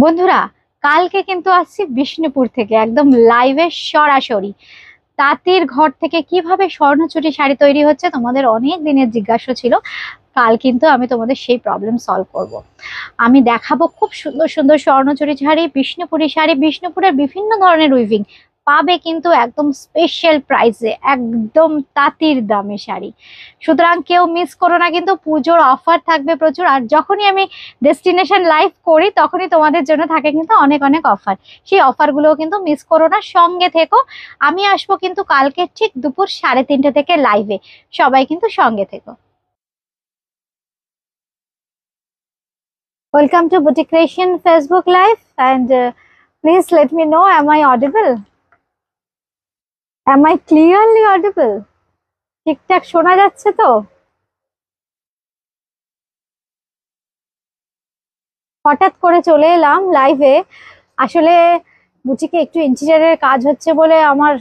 বন্ধুরা, কালকে কিন্তু আসছি বিষ্ণুপুর থেকে একদম লাইভে সরাসরি তাঁতির ঘর থেকে কিভাবে স্বর্ণচুরি শাড়ি তৈরি হচ্ছে তোমাদের অনেক দিনের জিজ্ঞাসা ছিল। কাল কিন্তু আমি তোমাদের সেই প্রবলেম সলভ করব। আমি দেখাবো খুব সুন্দর সুন্দর স্বর্ণচুরি শাড়ি, বিষ্ণুপুরি শাড়ি, বিষ্ণুপুরের বিভিন্ন ধরনের উইভিং পাবে কিন্তু একদম স্পেশাল প্রাইসে, একদম তাঁতির দামে শাড়ি। সুতরাং কেউ মিস করো না, কিন্তু পুজোর অফার থাকবে প্রচুর। আর যখনই আমি ডেস্টিনেশন লাইভ করি তখনই তোমাদের জন্য থাকে কিন্তু অনেক অনেক অফার। সেই অফারগুলোও কিন্তু মিস করো না, সঙ্গে থেকো। আমি আসবো কিন্তু কালকে ঠিক দুপুর 3:30 থেকে লাইভে, সবাই কিন্তু সঙ্গে থেকো। Welcome to Boutique Creation Facebook Live and please let me know, am I audible? Am I clearly audible? ঠিকঠাক শোনা যাচ্ছে তো? হঠাৎ করে চলে এলাম লাইভে। আসলে বুটিকে একটু ইন্টেরিয়রের কাজ হচ্ছে বলে আমার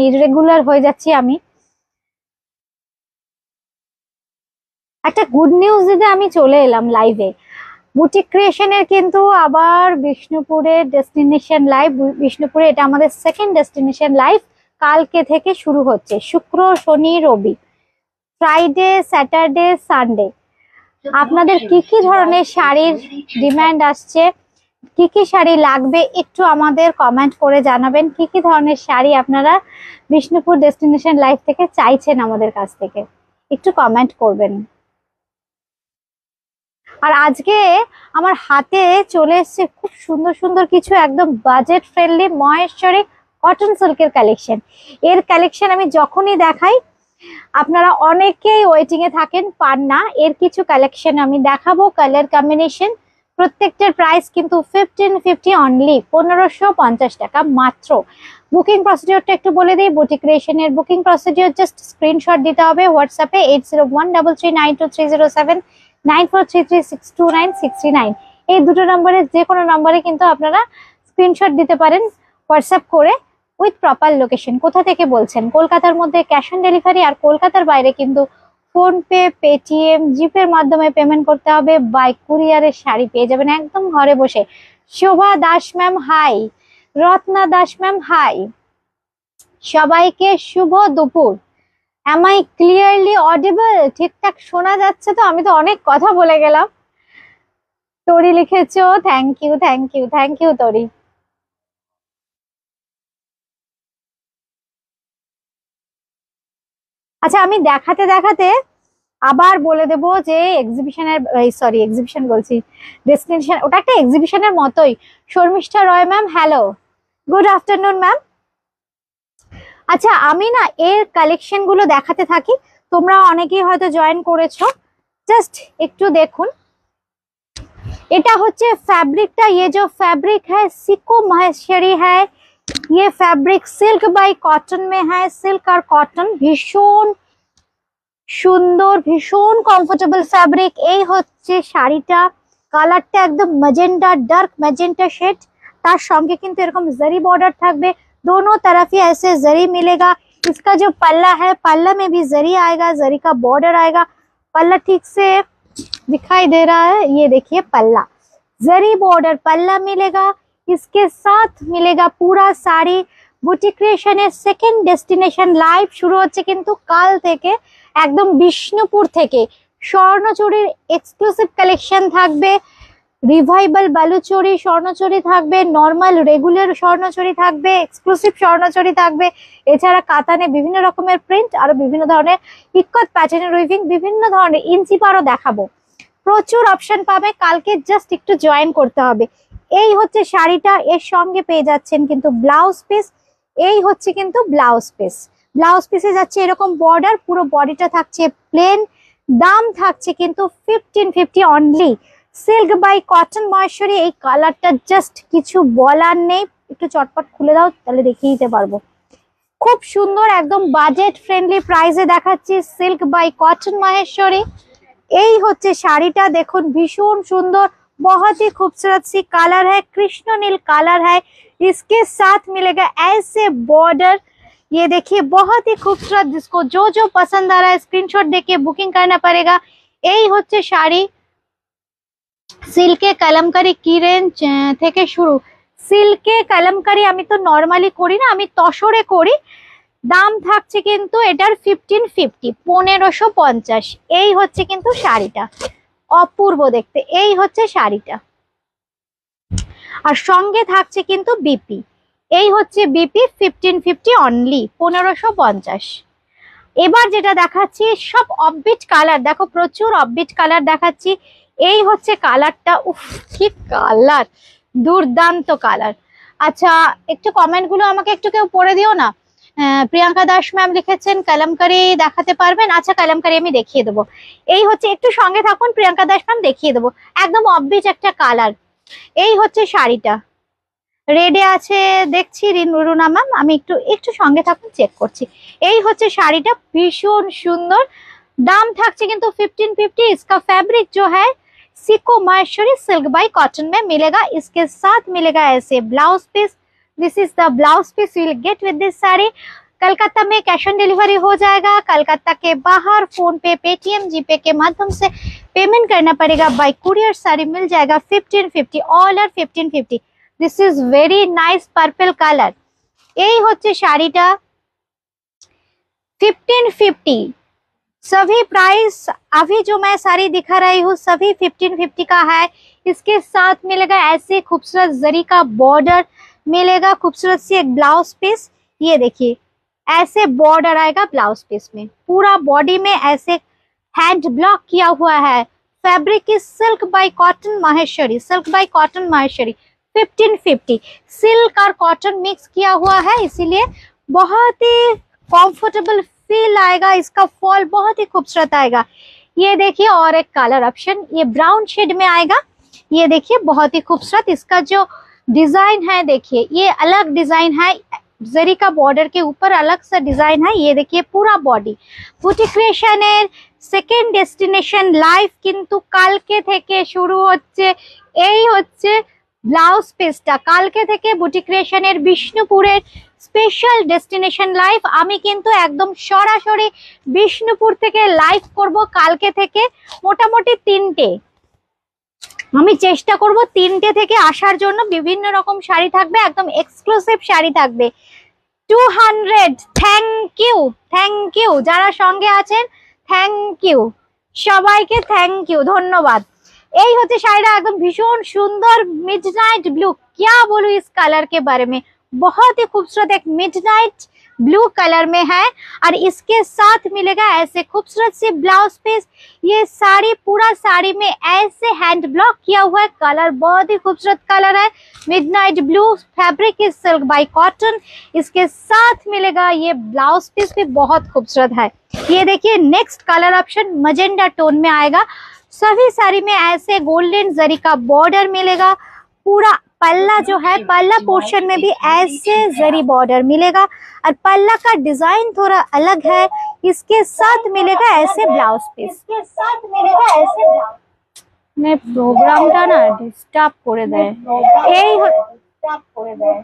ইরেগুলার হয়ে যাচ্ছি আমি। একটা গুড নিউজ দিতে আমি চলে এলাম লাইভে। বুটিক ক্রিয়েশনের কিন্তু আবার বিষ্ণুপুরের ডেস্টিনেশন লাইভ, বিষ্ণুপুরে এটা আমাদের সেকেন্ড ডেস্টিনেশন লাইভ কালকে থেকে শুরু হচ্ছে। শুক্র, শনি, রবি, ফ্রাইডে, স্যাটারডে, সানডে। আপনাদের কি কি ধরনের শাড়ির ডিমান্ড আসছে, কি কি শাড়ি লাগবে একটু আমাদের কমেন্ট করে জানাবেন। কি কি ধরনের শাড়ি আপনারা বিষ্ণুপুর ডেস্টিনেশন লাইভ থেকে চাইছেন আমাদের কাছ থেকে, একটু কমেন্ট করবেন। আর আজকে আমার হাতে চলে এসছে খুব সুন্দর সুন্দর কিছু একদম বাজেট ফ্রেন্ডলি মহেশ্বরী কটন সিল্কের কালেকশন। এর কালেকশন আমি যখনই দেখাই আপনারা অনেকেই ওয়েটিং এ থাকেন, পান না। এর কিছু কালেকশন আমি দেখাবো, কালার কম্বিনেশন। প্রত্যেকটার প্রাইস কিন্তু 1550 অনলি, 1550 টাকা মাত্র। বুকিং প্রসিডিওরটা একটু বলে দিই। বুটিক ক্রিয়েশনের বুকিং প্রসিডিওর জাস্ট স্ক্রিনশট দিতে হবে হোয়াটসঅ্যাপে 8013392307, 9433629639। এই দুটো নম্বরে যে কোনো নম্বরে কিন্তু আপনারা স্ক্রিনশট দিতে পারেন হোয়াটসঅ্যাপ করে উইথ প্রপার লোকেশন। কোথা থেকে বলছেন? কলকাতার মধ্যে ক্যাশ অন ডেলিভারি, আর কলকাতার বাইরে কিন্তু ফোনপে, পেটিএম, জিপের মাধ্যমে পেমেন্ট করতে হবে। বাই কুরিয়ারের শাড়ি পেয়ে যাবেন একদম ঘরে বসে। Shobha Das ma'am hi, Ratna Das ma'am hi, সবাইকে শুভ দুপুর। Am I clearly audible? ঠিকঠাক শোনা যাচ্ছে তো? আমি তো অনেক কথা বলে গেলাম। তরি লিখেছো, thank you thank you thank you Tori. আচ্ছা, আমি দেখাতে দেখাতে আবার বলে দেব যে এক্সিবিশন বলছি, ডেস্টিনেশন, ওটা একটা এক্সিবিশনের মতোই। Sharmistha Roy ma'am hello, good afternoon ma'am. আচ্ছা, আমি না এর কালেকশন গুলো দেখাতে থাকি, তোমরা অনেকেই হয়তো জয়েন করেছো, জাস্ট একটু দেখুন। এটা হচ্ছে ফ্যাব্রিকটা, ये जो फैब्रिक है सिको महेश्वरी है, ये फैब्रिक सिल्क बाई कॉटन में है। सिल्क और कॉटन ভীষণ সুন্দর, ভীষণ কমফোর্টেবল ফ্যাব্রিক। এই হচ্ছে শাড়িটা, কালারটা একদম ম্যাজেন্টা, ডার্ক ম্যাজেন্টা শেড। তার সঙ্গে কিন্তু এরকম জরি বর্ডার থাকবে, दोनों तरफ ही ऐसे जरी मिलेगा। इसका जो पल्ला है, पल्ला में भी जरी आएगा, जरी का बॉर्डर आएगा। पल्ला ठीक से दिखाई दे रहा है, ये देखिए पल्ला, जरी बॉर्डर पल्ला मिलेगा। इसके साथ मिलेगा पूरा साड़ी। বুটিক ক্রিয়েশনের সেকেন্ড ডেস্টিনেশন লাইভ শুরু হচ্ছে কিন্তু কাল থেকে, একদম বিষ্ণুপুর থেকে। স্বর্ণচুরির এক্সক্লুসিভ কালেকশন থাকবে, রিভাইভাল বালুচুরি স্বর্ণচুরি থাকবে, নর্মাল রেগুলার স্বর্ণচুরি থাকবে, এক্সক্লুসিভ স্বর্ণচুরি থাকবে। এছাড়া কাতানে বিভিন্ন রকমের প্রিন্ট, আরো বিভিন্ন ধরনের ইক্কত প্যাটার্নের উইভিং, বিভিন্ন ধরনের ইঞ্চি পারও দেখাবো। প্রচুর অপশন পাবে, কালকে জাস্ট একটু জয়েন করতে হবে। এই হচ্ছে শাড়িটা, এর সঙ্গে পেয়ে যাচ্ছেন কিন্তু ব্লাউজ পিস। এই হচ্ছে কিন্তু ব্লাউজ পিস, ব্লাউজ পিসে যাচ্ছে এরকম বর্ডার, পুরো বডিটা থাকছে প্লেন। দাম থাকছে কিন্তু 1550 only. Silk by cotton Maheshwari. এই কালারটা জাস্ট কিছু বলার নেই, একটু চটপট খুলে দাও তাহলে দেখিয়ে দিতে পারবো। খুব সুন্দর, একদম বাজেট ফ্রেন্ডলি প্রাইসে দেখাচ্ছি সিল্ক বাই কটন মহেশ্বরী। এই হচ্ছে শাড়িটা, দেখুন ভীষণ সুন্দর, बहुत ही खूबसूरत सी कलर है, कृष्ण नील कलर है। इसके साथ मिलेगा ऐसे बॉर्डर, ये देखिए बहुत ही खूबसूरत। जिसको जो जो पसंद आ रहा है स्क्रीनशॉट देके बुकिंग करना पड़ेगा। এই হচ্ছে শাড়ি, সিল্কে কালামকারি কি রেঞ্জ থেকে শুরু? সিল্কে কালামকারি আমি তো নর্মালি করি না, আমি তসরে করি। দাম থাকছে কিন্তু এটার 1550, 1550। এই হচ্ছে কিন্তু শাড়িটা, অপূর্ব দেখতে। এই হচ্ছে শাড়িটা, আর সঙ্গে থাকছে কিন্তু বিপি। এই হচ্ছে বিপি, 1550 অনলি, 1550। এবার যেটা দেখাচ্ছি সব অফবিট কালার, দেখো প্রচুর অফবিট কালার দেখাচ্ছি। এই হচ্ছে কালারটা, উফ কি কালার, দুর্দান্ত কালার। আচ্ছা, একটু কমেন্ট গুলো আমাকে একটু কেউ পড়ে দিও না। প্রিয়াঙ্কা দাস ম্যাম লিখেছেন কালামকারি দেখাতে পারবেন? আচ্ছা, কালামকারি আমি দেখিয়ে দেবো। এই হচ্ছে, একটু সঙ্গে থাকুন, প্রিয়াঙ্কা দাস ম্যাম দেখিয়ে দেবো। একদম অফবিট একটা কালার। এই হচ্ছে শাড়িটা, রেডে আছে দেখছি রুনা ম্যাম, আমি একটু একটু সঙ্গে থাকুন, চেক করছি। এই হচ্ছে শাড়িটা, ভীষণ সুন্দর। दाम থাকছে কিন্তু 1550। इसका फैब्रिक जो है सिको माहेश्वरी सिल्क बाई कॉटन में मिलेगा। इसके साथ मिलेगा ऐसे blouse piece. This is the blouse piece you will get with this sari. Calcutta में कैश ऑन डिलीवरी हो जाएगा। कलकत्ता के बाहर फोन पे, पेटीएम, जीपे के माध्यम से पेमेंट करना पड़ेगा। बाई कुरियर साड़ी मिल जाएगा 1550, all are 1550। This is very nice purple colour. यही होच्छे शाड़ीटा 1550। सभी प्राइस अभी जो मैं साड़ी दिखा रही हूँ सभी 1550 का है। इसके साथ मिलेगा ऐसे खूबसूरत जरी का बॉर्डर, मिलेगा खूबसूरत सी एक ब्लाउज पीस। ये देखिए ऐसे बॉर्डर आएगा ब्लाउज पीस में, पूरा बॉडी में ऐसे हैंड ब्लॉक किया हुआ है। Fabric is silk bye cotton Maheshwari, silk bye cotton Maheshwari 1550। Silk और कॉटन मिक्स किया हुआ है, इसीलिए बहुत ही कंफर्टेबल फील आएगा। इसका फॉल बहुत ही खूबसूरत आएगा। ये देखिए और एक कलर ऑप्शन, ये ब्राउन शेड में आएगा। ये देखिए बहुत ही खूबसूरत इसका जो डिजाइन है, देखिए ये अलग डिजाइन है, जरी का बॉर्डर के ऊपर अलग सा डिजाइन है। ये देखिए पूरा बॉडी। बुटीक क्रिएशনের সেকেন্ড ডেস্টিনেশন লাইভ কিন্তু কালকে থেকে শুরু হচ্ছে। এই হচ্ছে ব্লাউজ পিসটা, কালকে থেকে বুটিক ক্রিয়েশনের বিষ্ণুপুরের স্পেশাল ডেস্টিনেশন লাইভ। আমি কিন্তু একদম সরাসরি বিষ্ণুপুর থেকে লাইভ করব কালকে থেকে, মোটামুটি 3টে। আমি চেষ্টা করব 3টে থেকে আসার জন্য। বিভিন্ন রকম শাড়ি থাকবে, একদম এক্সক্লুসিভ শাড়ি থাকবে। 200 থ্যাংক ইউ যারা সঙ্গে আছেন, থ্যাংক ইউ সবাইকে, থ্যাংক ইউ, ধন্যবাদ। এই হচ্ছে শাড়িটা, একদম ভীষণ সুন্দর मिडनाइट ब्लू। क्या बोलूं इस कलर के बारे में, बहुत ही खूबसूरत एक मिडनाइट ब्लू कलर में है। और इसके साथ मिलेगा ऐसे खूबसूरत सी ब्लाउज पीस। ये साड़ी पूरा साड़ी में ऐसे हैंड ब्लॉक किया हुआ है। कलर बहुत ही खूबसूरत कलर है, midnight blue. Fabric is silk bye cotton. इसके साथ मिलेगा ये ब्लाउज पीस भी बहुत खूबसूरत है। ये देखिए next colour option magenta tone में आएगा। सभी साड़ी में ऐसे गोल्डन जरी का बॉर्डर मिलेगा। पूरा पल्ला जो है, पल्ला पोर्शन में भी ऐसे जरी बॉर्डर मिलेगा और पल्ला का डिजाइन थोड़ा अलग है। इसके साथ मिलेगा ऐसे ब्लाउज पीस। इसके साथ मिलेगा ऐसे ब्लाउज। मैं प्रोग्रामটা না ডিস্টার্ব করে দেয়, এই ডিস্টার্ব করে দেয়।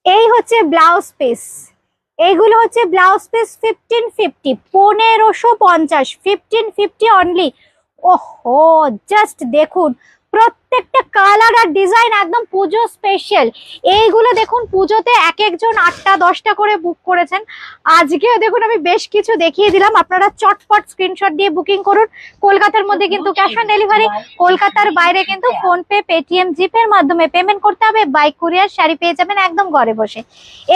এই হচ্ছে ব্লাউজ পিস, এইগুলো হচ্ছে ব্লাউজ পিস 1550, 1550, 1550 অনলি। ওহো জাস্ট দেখুন প্রত্যেকটা কালার আর ডিজাইন একদম পুজো স্পেশাল। এইগুলো দেখুন পুজোতে এক একজন 8টা 10টা করে বুক করেছেন। আজকেও দেখুন আমি বেশ কিছু দেখিয়ে দিলাম, আপনারা চটপট স্ক্রিনশট দিয়ে বুকিং করুন। কলকাতার মধ্যে কিন্তু ক্যাশ অন ডেলিভারি, কলকাতার বাইরে কিন্তু ফোন পে, পেটিএম, জিপে এর মাধ্যমে পেমেন্ট করতে হবে। বাই কুরিয়ার শাড়ি পেয়ে যাবেন একদম ঘরে বসে।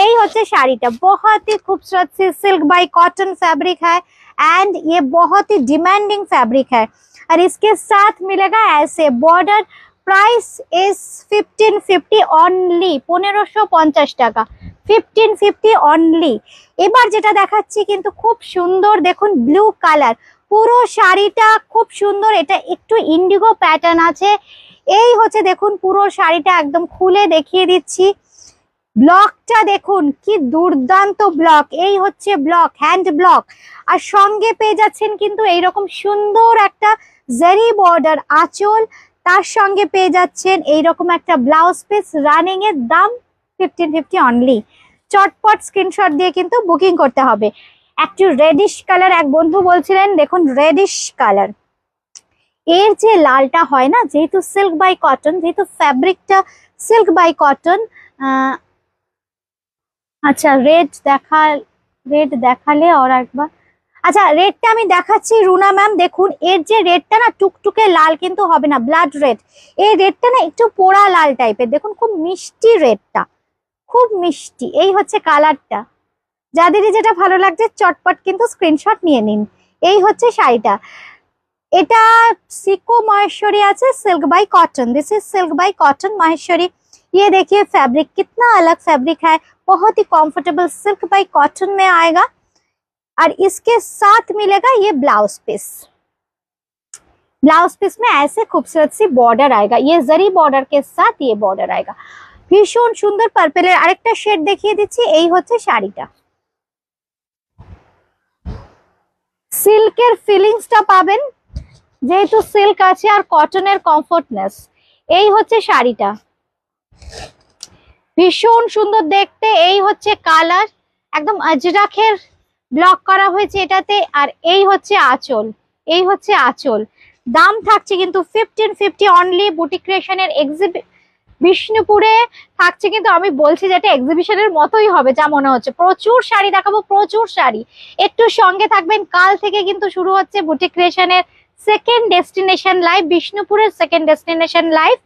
এই হচ্ছে শাড়িটা, बहुत ही खूबसूरत सी सिल्क बाय कॉटन फैब्रिक है एंड ये बहुत ही डिमांडिंग फैब्रिक है। और इसके साथ मिलेगा ऐसे बॉर्डर। प्राइस इज 1550 অনলি, 1550 টাকা, 1550 অনলি। এবার যেটা দেখাচ্ছি কিন্তু খুব সুন্দর, দেখুন ব্লু কালার, পুরো শাড়িটা খুব সুন্দর। এটা একটু ইন্ডিগো প্যাটার্ন আছে। এই হচ্ছে দেখুন পুরো শাড়িটা একদম খুলে দেখিয়ে দিচ্ছি। ব্লকটা দেখুন কি দুর্দান্ত ব্লক। এই হচ্ছে ব্লক, হ্যান্ড ব্লক। আর সঙ্গে পেয়ে যাচ্ছেন কিন্তু এইরকম সুন্দর একটা জারি বর্ডার আঁচল, তার সঙ্গে পেয়ে যাচ্ছেন এইরকম একটা ব্লাউজ পিস। রানিং এর দাম 1550 অনলি। চটপট স্ক্রিনশট দিয়ে কিন্তু বুকিং করতে হবে। একটু রেডিশ কালার, এক বন্ধু বলছিলেন দেখুন রেডিশ কালার, এর যে লালটা হয় না, যেহেতু সিল্ক বাই কটন, যেহেতু ফ্যাব্রিকটা সিল্ক বাই কটন। আচ্ছা রেড দেখালে আর একবার, আচ্ছা রেডটা আমি দেখাচ্ছি রুনা ম্যাম। দেখুন এর যে রেডটা না টুকটুকে লাল কিন্তু হবে না, ব্লাড রেড। এই রেডটা না একটু পোড়া লাল টাইপের, দেখুন খুব মিষ্টি রেডটা, খুব মিষ্টি। এই হচ্ছে কালারটা, যাদেরই যেটা ভালো লাগছে চটপট কিন্তু স্ক্রিনশট নিয়ে নিন। এই হচ্ছে শাড়িটা, এটা सिको महेश्वरी আছে silk bye cotton, this is silk bye cotton Maheshwari. ये देखिए फैब्रिक कितना अलग फैब्रिक है, बहुत ही कंफर्टेबल सिल्क बाय कॉटन में आएगा। और इसके साथ मिलेगा ये ब्लाउज पीस, ब्लाउज पीस में ऐसे खूबसूरत सी बॉर्डर आएगा, ये जरी बॉर्डर के साथ ये बॉर्डर आएगा। ভীষণ সুন্দর পার্পেলের আরেকটা শেড দেখিয়ে দিচ্ছি। এই হচ্ছে শাড়িটা, সিল্কের ফিলিংসটা পাবেন যেহেতু সিল্ক আছে আর কটনের কমফোর্টনেস। এই হচ্ছে শাড়িটা, ভীষণ সুন্দর দেখতে। এই হচ্ছে কালার, একদম আজরাখের ব্লক করা হয়েছে এটাতে। আর এই হচ্ছে আঁচল, এই হচ্ছে আঁচল। দাম থাকছে কিন্তু 1550 অনলি। বুটিক ক্রিয়েশনের বিষ্ণুপুরে থাকছে, কিন্তু আমি বলছি যেটা এক্সিবিশনের মতোই হবে যা মনে হচ্ছে। প্রচুর শাড়ি দেখাবো, প্রচুর শাড়ি, একটু সঙ্গে থাকবেন। কাল থেকে কিন্তু শুরু হচ্ছে বুটিক ক্রিয়েশনের সেকেন্ড ডেস্টিনেশন লাইভ, বিষ্ণুপুরের সেকেন্ড ডেস্টিনেশন লাইভ।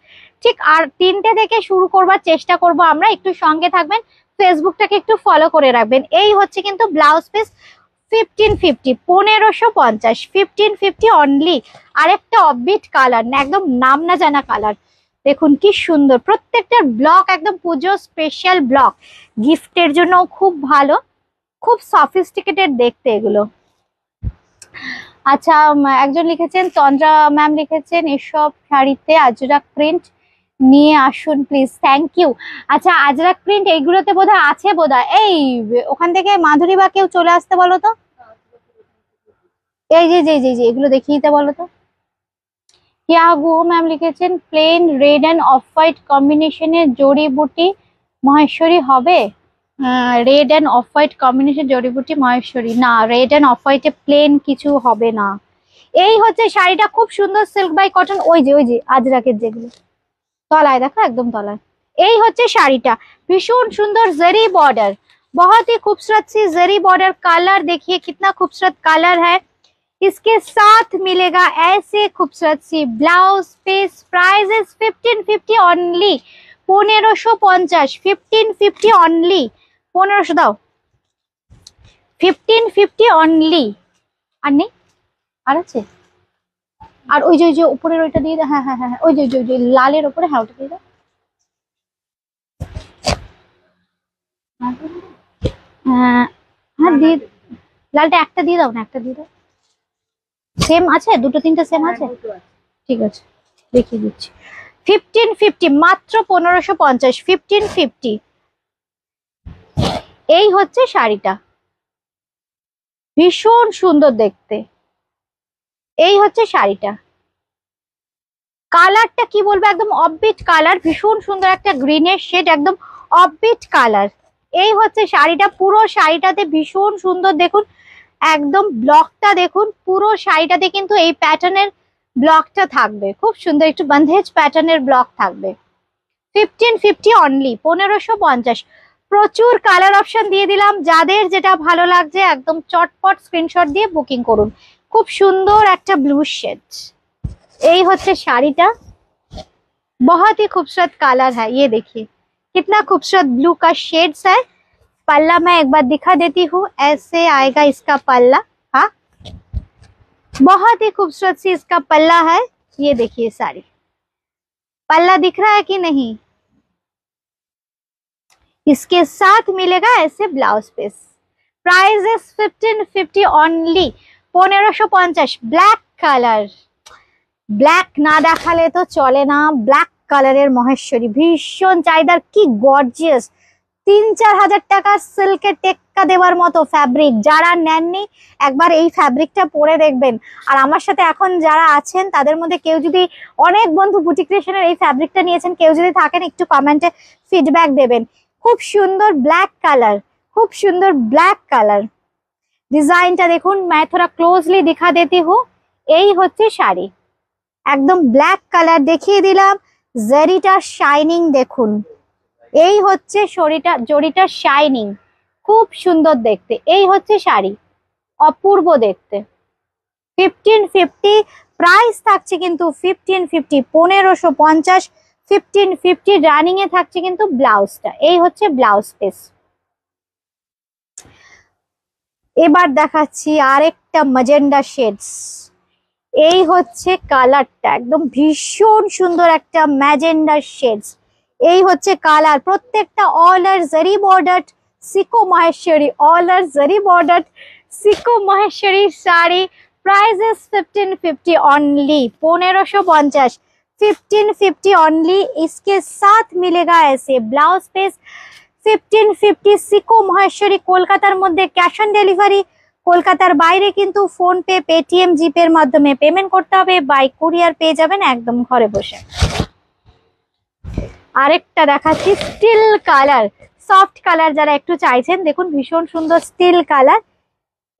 ঠিক আর 3টে থেকে শুরু করবার চেষ্টা করব আমরা, একটু সঙ্গে থাকবেন, ফেসবুকটাকে একটু ফলো করে রাখবেন। এই হচ্ছে কিন্তু ব্লাউজ পিস 1550, 1550, 1550 অনলি। আরেকটা অফবিট কালার, না একদম নাম না জানা কালার, দেখুন কি সুন্দর। প্রত্যেকটার ব্লক একদম পুজো স্পেশাল ব্লক, গিফটের জন্য খুব ভালো, খুব সফিস্টিকেটেড দেখতে এগুলো। আচ্ছা একজন লিখেছেন, তন্দ্রা ম্যাম লিখেছেন এসব শাড়িতে আজরাক প্রিন্ট নিয়ে আসুন প্লিজ, থ্যাংক ইউ। আচ্ছা আজরাক প্রিন্ট এইগুলোতে বোধহয় আছে, বোধহয় এই ওখান থেকে মাধুরী বা কেউ চলে আসতে বলো তো। এই যে এগুলো দেখিয়ে দিতে বলো তো। क्या वो मैम লিখেছেন plain red and off white কম্বিনেশনে জড়িবুটি মহেশ্বরী হবে। Red and off white combination জড়িবুটি মহেশ্বরী, না রেড এন্ড অফ হোয়াইটে প্লেন কিছু হবে না। এই হচ্ছে শাড়িটা, খুব সুন্দর সিল্ক বাই কটন। ওই যে আজরাকের যেগুলো তলায় দেখো, একদম তলায়। এই হচ্ছে শাড়িটা, ভীষণ সুন্দর জরি बॉर्डर, बहुत ही खूबसूरत सी जरी बॉर्डर। कलर देखिए कितना खूबसूरत कलर है। इसके साथ मिलेगा ऐसे खूबसूरत सी blouse piece. Price is 1550 only, 1550, 1550 only, 1500 দাও, 1550 ओनली। আর নেই, আর আছে, আর ওই যে উপরের ওইটা দিয়ে দাও। হ্যাঁ ওই যে লালের উপরে, হ্যাঁ ওটা দিয়ে দাও। হ্যাঁ দিয়ে, লালটা একটা দিয়ে দাও না, একটা দিয়ে দাও। সেম আছে, দুটো তিনটে সেম আছে, ঠিক আছে দেখিয়ে দিচ্ছি। 1550, মাত্র 1550, 1550। এই হচ্ছে শাড়িটা, ভীষণ সুন্দর দেখতে। এই হচ্ছে শাড়িটা, কালারটা কি বলবো, একদম অফবিট কালার, ভীষণ সুন্দর একটা গ্রিনের শেড, একদম অফবিট কালার। এই হচ্ছে শাড়িটা, পুরো শাড়িটাতে ভীষণ সুন্দর দেখুন, একদম ব্লকটা দেখুন, পুরো শাড়িটাতে কিন্তু এই প্যাটার্নের ব্লকটা থাকবে, খুব সুন্দর একটু বন্ধেজ প্যাটার্নের ব্লক থাকবে। 1550 অনলি, 1550। প্রচুর কালার অপশন দিয়ে দিলাম, যাদের যেটা ভালো লাগছে একদম চটপট স্ক্রিনশট দিয়ে বুকিং করুন। খুব সুন্দর একটা ব্লু শেড। এই হচ্ছে শাড়িটা, बहुत ही खूबसूरत कलर है। ये देखिए कितना खूबसूरत ब्लू का शेड्स है। पल्ला मैं एक बार दिखा देती हूँ, ऐसे आएगा इसका पल्ला। हाँ बहुत ही खूबसूरत सी इसका पल्ला है। ये देखिए साड़ी, पल्ला दिख रहा है कि नहीं। इसके साथ मिलेगा ऐसे blouse piece. Price is 1550 only, 1550। Black colour, black না দেখালে তো চলে না। ব্ল্যাক কালারের মহেশ্বরী ভীষণ চাহিদার, কি গর্জিয়াস। 3-4 হাজার টাকা সিল্কের টেক্কা দেওয়ার মতো ফ্যাব্রিক। যারা নেননি একবার এই ফ্যাব্রিকটা পরে দেখবেন। আর আমার সাথে এখন যারা আছেন তাদের মধ্যে কেউ যদি, অনেক বন্ধু বুটিক ক্রিয়েশনের এই ফ্যাব্রিকটা নিয়েছেন, কেউ যদি থাকেন একটু কমেন্টে ফিডব্যাক দেবেন। খুব সুন্দর ব্ল্যাক কালার, খুব সুন্দর ব্ল্যাক কালার। ডিজাইনটা দেখুন, मैं थोड़ा ক্লোজলি दिखा देती हूँ। এই হচ্ছে শাড়ি, একদম ব্ল্যাক কালার দেখিয়ে দিলাম। জারিটা শাইনিং দেখুন, এই হচ্ছে জরিটা শাইনিং, খুব সুন্দর দেখতে। এই হচ্ছে শাড়ি, অপূর্ব দেখতে। 1550 প্রাইস থাকছে কিন্তু 1550, 1550, 1550 রানিং এ থাকছে কিন্তু ব্লাউজটা। এই হচ্ছে ব্লাউজ পিস। এবার দেখাচ্ছি আরেকটা ম্যাজেন্ডা শেডস। এই হচ্ছে কালারটা, একদম ভীষণ সুন্দর একটা ম্যাজেন্ডা শেডস। এই হচ্ছে কালার, প্রত্যেকটা অল আর জারি বর্ডার সিকো মাহেশ্বরী, অল আর জারি বর্ডার সিকো Maheshwari sari. Price is 1550 only, 1550, 1550 only. इसके साथ मिलेगा ऐसे ब्लाउज पीस 1550 সিকো মহেশ্বরী। কলকাতার মধ্যে ক্যাশ অন ডেলিভারি, কলকাতার বাইরে কিন্তু ফোন পে, পেটিএম, জিপে এর মাধ্যমে পেমেন্ট করতে হবে। বাই কুরিয়ার পেয়ে যাবেন একদম ঘরে বসে। আরেকটা দেখাচ্ছি স্টিল কালার, সফট কালার যারা একটু চাইছেন, দেখুন ভীষণ সুন্দর স্টিল কালার।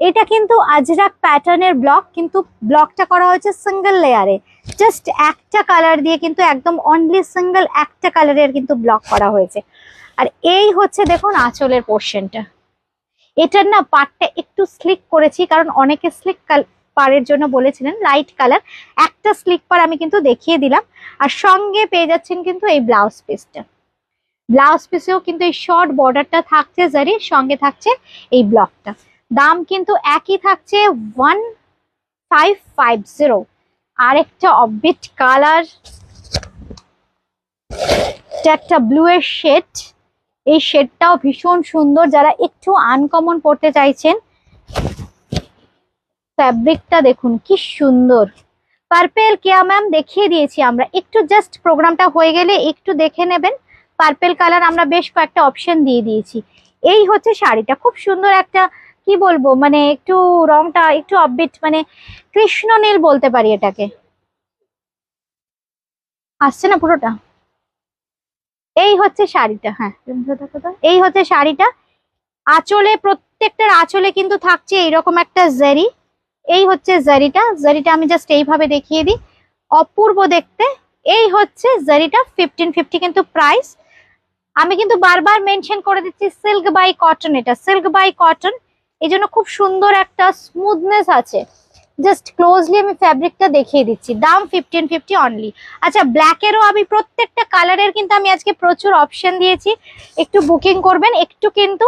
এটা কিন্তু আজরাক প্যাটার্নের ব্লক, কিন্তু ব্লকটা করা হয়েছে সিঙ্গেল লেয়ারে, জাস্ট একটা কালার দিয়ে, কিন্তু একদম অনলি সিঙ্গেল একটা কালারের কিন্তু ব্লক করা হয়েছে। আর এই হচ্ছে দেখুন আঁচলের পোর্শনটা। এটার না পাড়টা একটু স্লিক করেছি, কারণ অনেকে স্লিক পাড়ের জন্য বলেছিলেন। লাইট কালার একটা স্লিক পাড় আমি কিন্তু দেখিয়ে দিলাম। আর সঙ্গে পেয়ে যাচ্ছেন কিন্তু এই ব্লাউজ পিসটা। ব্লাউজ পিসেও কিন্তু এই শর্ট বর্ডারটা থাকছে জারির, সঙ্গে থাকছে এই ব্লকটা। দাম কিন্তু একই থাকছে 1550। আরেকটা অফবিট কালার, একটা ব্লু এর শেড। এই শেডটাও ভীষণ সুন্দর, যারা একটু আনকমন পড়তে চাইছেন। ফ্যাব্রিকটা দেখুন কি সুন্দর। পার্পেল কেয়া ম্যাম দেখিয়ে দিয়েছি আমরা, একটু জাস্ট প্রোগ্রামটা হয়ে গেলে একটু দেখে নেবেন। পার্পেল কালার আমরা বেশ কয়েকটা অপশন দিয়ে দিয়েছি। এই হচ্ছে শাড়িটা, খুব সুন্দর একটা, কি বলবো, মানে একটু রংটা একটু অফবিট, মানে কৃষ্ণ নীল বলতে পারি এটাকে। আসছে না পুরোটা? এই হচ্ছে শাড়িটা, হ্যাঁ এই হচ্ছে শাড়িটা। আঁচলে, প্রত্যেকটার আঁচলে কিন্তু থাকছে এইরকম একটা জারি। এই হচ্ছে জারিটা, জারিটা আমি জাস্ট এইভাবে দেখিয়ে দিই, অপূর্ব দেখতে। এই হচ্ছে জারিটা 1550 কিন্তু প্রাইস। আমি কিন্তু বারবার মেনশন করে দিচ্ছি সিল্ক বাই কটন, এটা সিল্ক বাই কটন, এই জন্য খুব সুন্দর একটা স্মুথনেস আছে। জাস্ট ক্লোজলি আমি ফ্যাব্রিকটা দেখিয়ে দিচ্ছি। দাম 1550 অনলি। আচ্ছা, ব্ল্যাকেরও আমি প্রত্যেকটা কালারের কিন্তু আমি আজকে প্রচুর অপশন দিয়েছি, একটু বুকিং করবেন, একটু কিন্তু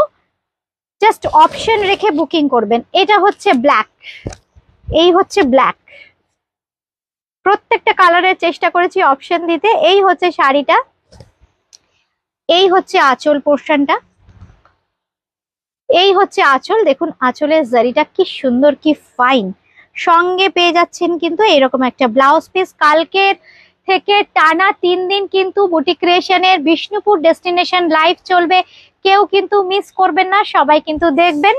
জাস্ট অপশন রেখে বুকিং করবেন। এটা হচ্ছে ব্ল্যাক, এই হচ্ছে ব্ল্যাক, প্রত্যেকটা কালারের চেষ্টা করেছি অপশন দিতে। এই হচ্ছে শাড়িটা, এই হচ্ছে আঁচল পোর্শনটা, এই হচ্ছে আঁচল। দেখুন আঁচলের জারিটা কি সুন্দর, কি ফাইন। সঙ্গে পেয়ে যাচ্ছেন কিন্তু এরকম একটা ব্লাউজ পিস। কালকের থেকে টানা 3 দিন কিন্তু বুটিক ক্রিয়েশনের বিষ্ণুপুর ডেস্টিনেশন লাইভ চলবে, কেউ কিন্তু মিস করবেন না, সবাই কিন্তু দেখবেন।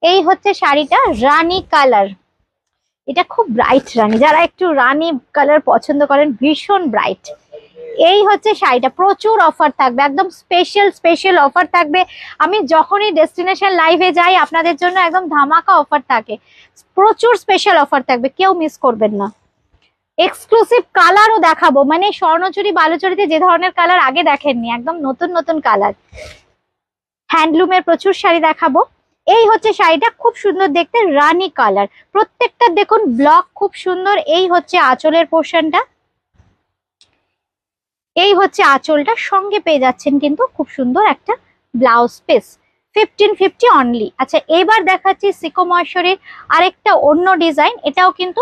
এই হচ্ছে শাড়িটা, রানী কালার, এটা খুব ব্রাইট রানী, যারা একটু রানী কালার পছন্দ করেন, ভীষণ ব্রাইট। এই হচ্ছে শাড়িটা, প্রচুর অফার থাকবে, একদম স্পেশাল অফার থাকবে। আমি যখনই ডেস্টিনেশন লাইভে যাই আপনাদের জন্য একদম ধামাকা অফার থাকে, প্রচুর স্পেশাল অফার থাকবে, কেউ মিস করবেন না। এক্সক্লুসিভ কালারও দেখাবো, মানে স্বর্ণচুরি বালুচুরিতে যে ধরনের কালার আগে দেখেননি, একদম নতুন নতুন কালার। হ্যান্ডলুমের প্রচুর শাড়ি দেখাবো। এই হচ্ছে শাড়িটা, খুব সুন্দর দেখতে, রানী কালার। প্রত্যেকটা দেখুন ব্লক খুব সুন্দর। এই হচ্ছে আঁচলের পোর্শনটা, এই হচ্ছে আঁচলটা, সঙ্গে পেয়ে যাচ্ছেন কিন্তু খুব সুন্দর একটা ব্লাউজ পিস, 1550 অনলি। আচ্ছা, এবার দেখাচ্ছি সিকো মহেশ্বরীর আরেকটা অন্য ডিজাইন, এটাও কিন্তু,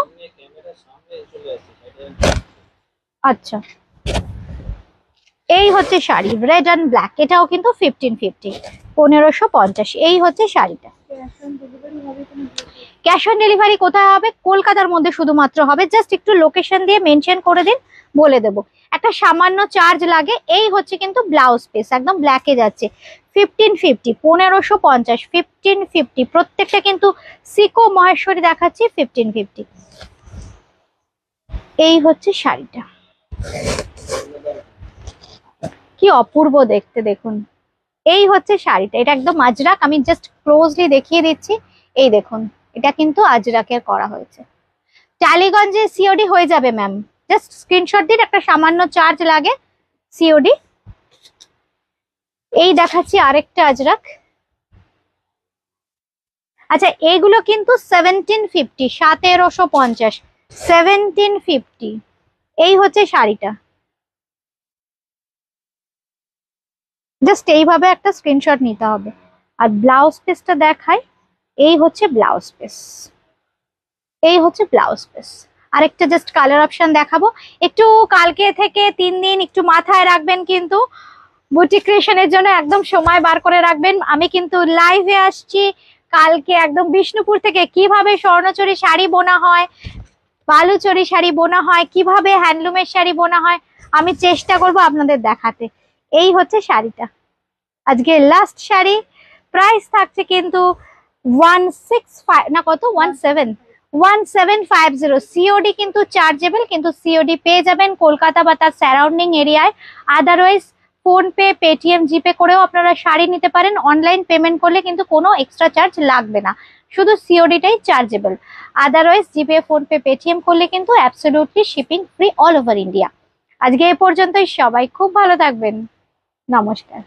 আচ্ছা এই হচ্ছে শাড়ি রেড অ্যান্ড ব্ল্যাক, এটাও কিন্তু 1550, 1550। এই হচ্ছে শাড়িটা। ক্যাশ অন ডেলিভারি কোথায় হবে? কলকাতার মধ্যে শুধুমাত্র হবে, জাস্ট একটু লোকেশন দিয়ে মেনশন করে দিন, বলে দেব। একটা সামান্য চার্জ লাগে। এই হচ্ছে কিন্তু ব্লাউজ পিস, একদম ব্ল্যাকে যাচ্ছে, 1550, 1550, 1550। প্রত্যেকটা কিন্তু সিকো মহেশ্বরী দেখাচ্ছি 1550। এই হচ্ছে শাড়িটা, কি অপূর্ব দেখতে দেখুন। এই হচ্ছে শাড়িটা, এটা একদম আজরাক, আমি জাস্ট ক্লোজলি দেখিয়ে দিচ্ছি। এই দেখুন, এটা কিন্তু আজরাকের করা হয়েছে। টালিগঞ্জে সিওডি হয়ে যাবে ম্যাম, জাস্ট স্ক্রিনশট দিন, একটা সামান্য চার্জ লাগে সিওডি। এই দেখাচ্ছি আরেকটা আজরাক। আচ্ছা এইগুলো কিন্তু 1750, 1750, 1750। এই হচ্ছে শাড়িটা, জাস্ট এইভাবে একটা স্ক্রিনশট নিতে হবে। আর ব্লাউজ পিসটা দেখাই, এই হচ্ছে ব্লাউজ পিস, এই হচ্ছে ব্লাউজ পিস। আরেকটা জাস্ট কালার অপশন দেখাবো, একটু কালকে থেকে 3 দিন একটু মাথায় রাখবেন, কিন্তু বুটিক ক্রিয়েশনের জন্য একদম সময় বার করে রাখবেন। আমি কিন্তু লাইভে আসছি কালকে একদম বিষ্ণুপুর থেকে, কিভাবে স্বর্ণচুরি শাড়ি বোনা হয়, বালুচরি শাড়ি বোনা হয়, কিভাবে হ্যান্ডলুমের শাড়ি বোনা হয়, আমি চেষ্টা করব আপনাদের দেখাতে। এই হচ্ছে শাড়িটা, আজকে লাস্ট শাড়ি। প্রাইস থাকছে কিন্তু 165 না কত, 1750। সিওডি কিন্তু চার্জেবল, কিন্তু সিওডি পেয়ে যাবেন কলকাতা বা তার সারাউন্ডিং এরিয়ায়। আদারওয়াইজ ফোন পে, পেটিএম, জিপে করেও আপনারা শাড়ি নিতে পারেন। অনলাইন পেমেন্ট করলে কিন্তু কোনো এক্সট্রা চার্জ লাগবে না, শুধু সিওডিটাই চার্জেবল। আদারওয়াইজ জিপে, ফোন পে, পেটিএম করলে কিন্তু absolutely shipping free all over India. আজকে এ পর্যন্তই, সবাই খুব ভালো থাকবেন, নমস্কার।